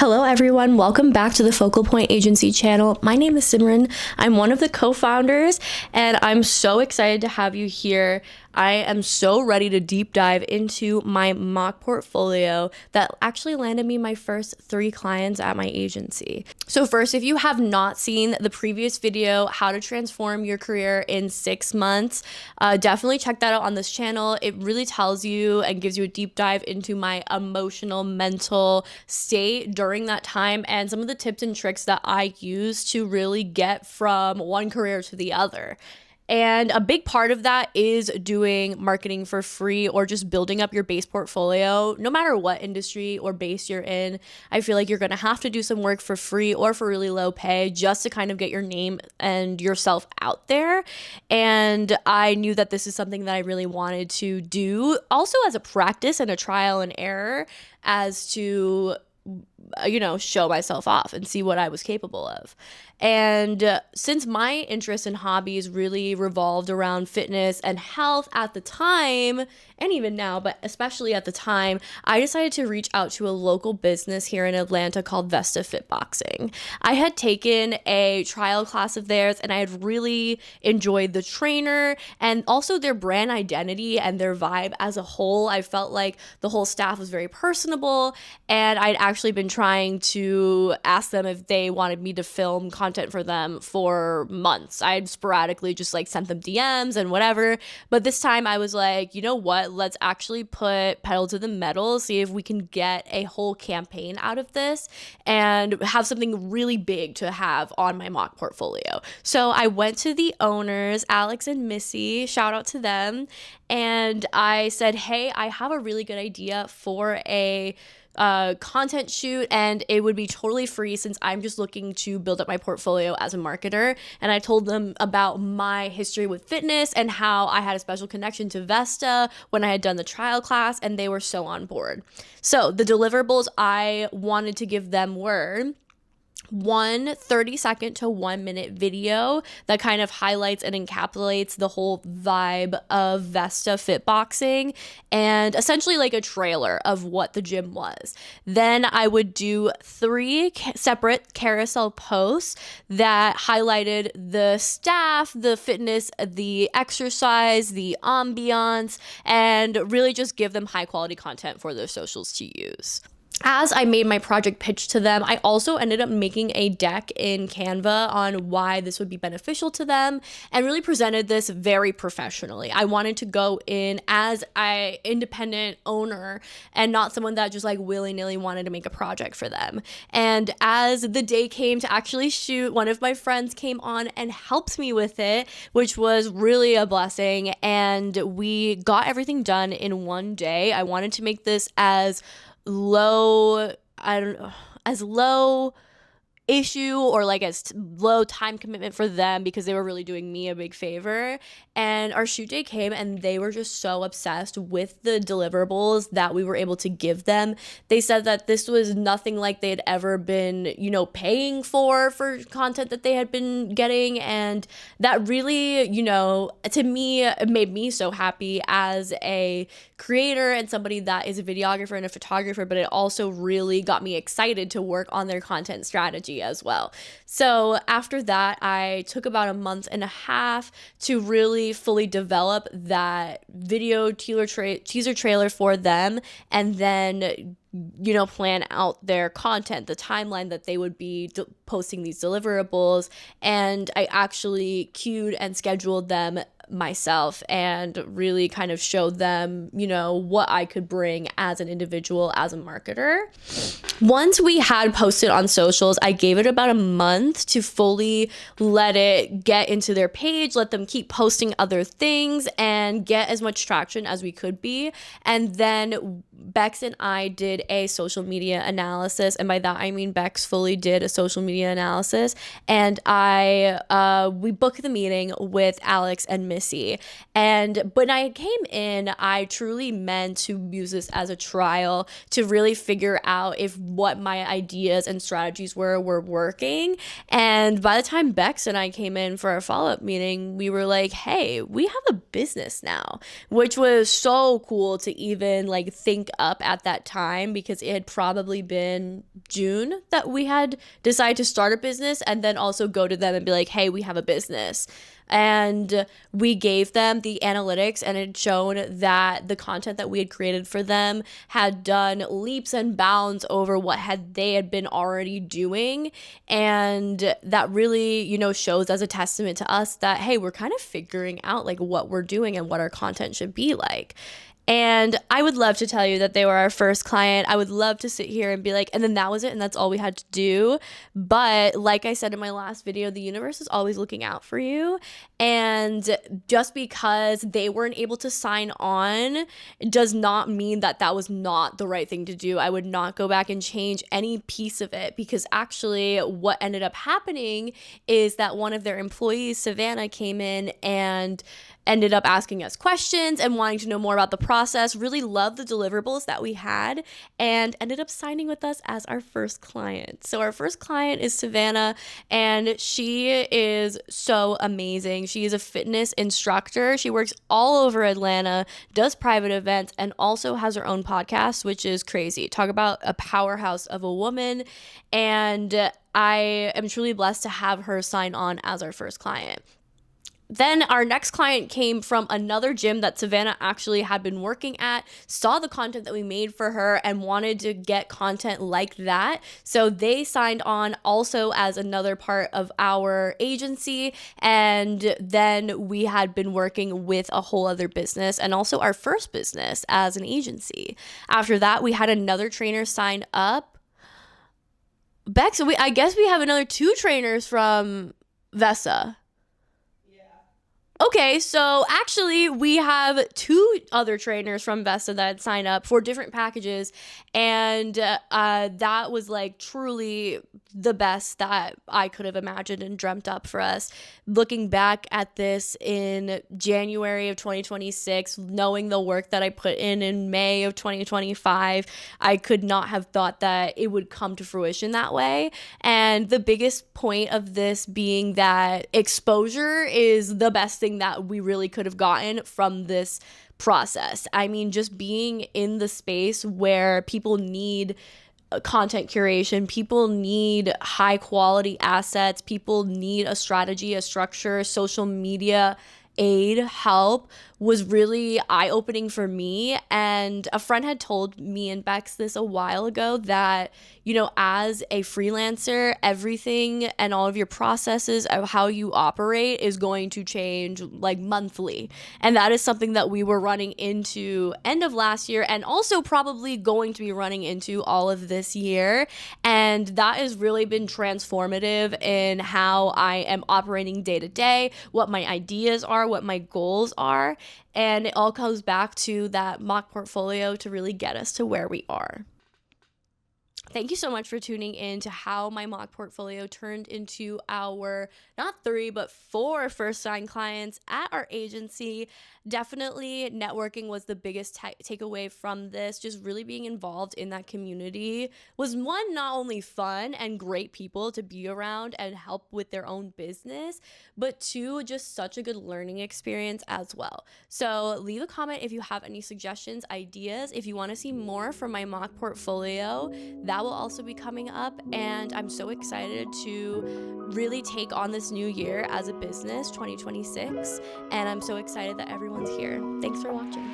Hello everyone, welcome back to the Focal Point Agency channel. My name is Simran. I'm one of the co-founders and I'm so excited to have you here. I am so ready to deep dive into my mock portfolio that actually landed me my first 3 clients at my agency. So first, if you have not seen the previous video, how to transform your career in 6 months, definitely check that out on this channel. It really tells you and gives you a deep dive into my emotional, mental state during that time and some of the tips and tricks that I use to really get from one career to the other. And a big part of that is doing marketing for free or just building up your base portfolio. No matter what industry or base you're in, I feel like you're going to have to do some work for free or for really low pay just to kind of get your name and yourself out there. And I knew that this is something that I really wanted to do also as a practice and a trial and error as to show myself off and see what I was capable of. And since my interests and hobbies really revolved around fitness and health at the time, and even now, but especially at the time, I decided to reach out to a local business here in Atlanta called Vesta Fitboxing. I had taken a trial class of theirs and I had really enjoyed the trainer and also their brand identity and their vibe as a whole. I felt like the whole staff was very personable, and I'd actually been trying to ask them if they wanted me to film content for them for months. I'd sporadically just sent them DMs and whatever, but this time I was like, you know what, let's actually put pedal to the metal, see if we can get a whole campaign out of this and have something really big to have on my mock portfolio. So I went to the owners, Alex and Missy, shout out to them, and I said, hey, I have a really good idea for a content shoot, and it would be totally free since I'm just looking to build up my portfolio as a marketer. And I told them about my history with fitness and how I had a special connection to Vesta when I had done the trial class, and they were so on board. So the deliverables I wanted to give them were one 30-second to 1-minute video that kind of highlights and encapsulates the whole vibe of Vesta Fitboxing and essentially like a trailer of what the gym was. Then I would do 3 separate carousel posts that highlighted the staff, the fitness, the exercise, the ambiance, and really just give them high quality content for their socials to use. As I made my project pitch to them, I also ended up making a deck in Canva on why this would be beneficial to them and really presented this very professionally. I wanted to go in as an independent owner and not someone that just willy-nilly wanted to make a project for them. And as the day came to actually shoot, one of my friends came on and helped me with it, which was really a blessing. And we got everything done in one day. I wanted to make this as low issue or as low time commitment for them because they were really doing me a big favor. And our shoot day came and they were just so obsessed with the deliverables that we were able to give them. They said that this was nothing like they had ever been, paying for content that they had been getting. And that really, to me, it made me so happy as a creator and somebody that is a videographer and a photographer, but it also really got me excited to work on their content strategy as well. So after that, I took about a month and a half to really fully develop that video teaser trailer for them, and then plan out their content, the timeline that they would be posting these deliverables. And I actually queued and scheduled them myself and really kind of showed them, what I could bring as an individual, as a marketer. Once we had posted on socials, I gave it about a month to fully let it get into their page, let them keep posting other things and get as much traction as we could be. And then Bex and I did a social media analysis, and by that I mean Bex fully did a social media analysis, and we booked the meeting with Alex and Missy. And when I came in, I truly meant to use this as a trial to really figure out if what my ideas and strategies were working. And by the time Bex and I came in for our follow-up meeting, we were like, hey, we have a business now, which was so cool to even think sync up at that time because it had probably been June that we had decided to start a business, and then also go to them and be like, hey, we have a business. And we gave them the analytics, and it shown that the content that we had created for them had done leaps and bounds over what they had been already doing. And that really, shows as a testament to us that, hey, we're kind of figuring out like what we're doing and what our content should be like. And I would love to tell you that they were our first client. I would love to sit here and be like, and then that was it, and that's all we had to do. But like I said in my last video, the universe is always looking out for you. And just because they weren't able to sign on does not mean that that was not the right thing to do. I would not go back and change any piece of it, because actually what ended up happening is that one of their employees, Savannah, came in and ended up asking us questions and wanting to know more about the process, really loved the deliverables that we had, and ended up signing with us as our first client. So our first client is Savannah, and she is so amazing. She is a fitness instructor. She works all over Atlanta, does private events, and also has her own podcast, which is crazy. Talk about a powerhouse of a woman. And I am truly blessed to have her sign on as our first client. Then our next client came from another gym that Savannah actually had been working at, saw the content that we made for her, and wanted to get content like that. So they signed on also as another part of our agency. And then we had been working with a whole other business, and also our first business as an agency. After that, we had another trainer sign up. Beck, so I guess we have another 2 trainers from Vesa. Okay, so actually we have 2 other trainers from Vesa that signed up for different packages, and that was like truly the best that I could have imagined and dreamt up for us. Looking back at this in January of 2026, knowing the work that I put in May of 2025, I could not have thought that it would come to fruition that way. And the biggest point of this being that exposure is the best thing that we really could have gotten from this process. I mean, just being in the space where people need content curation, people need high quality assets, people need a strategy, a structure, social media aid, help, was really eye-opening for me. And a friend had told me and Bex this a while ago that, as a freelancer, everything and all of your processes of how you operate is going to change like monthly. And that is something that we were running into end of last year, and also probably going to be running into all of this year. And that has really been transformative in how I am operating day to day, what my ideas are, what my goals are. And it all comes back to that mock portfolio to really get us to where we are. Thank you so much for tuning in to how my mock portfolio turned into our not 3 but 4 first sign clients at our agency. Definitely networking was the biggest takeaway from this. Just really being involved in that community was, one, not only fun and great people to be around and help with their own business, but 2, just such a good learning experience as well. So leave a comment if you have any suggestions, ideas. If you want to see more from my mock portfolio, that will also be coming up. And I'm so excited to really take on this new year as a business, 2026. And I'm so excited that everyone's here. Thanks for watching.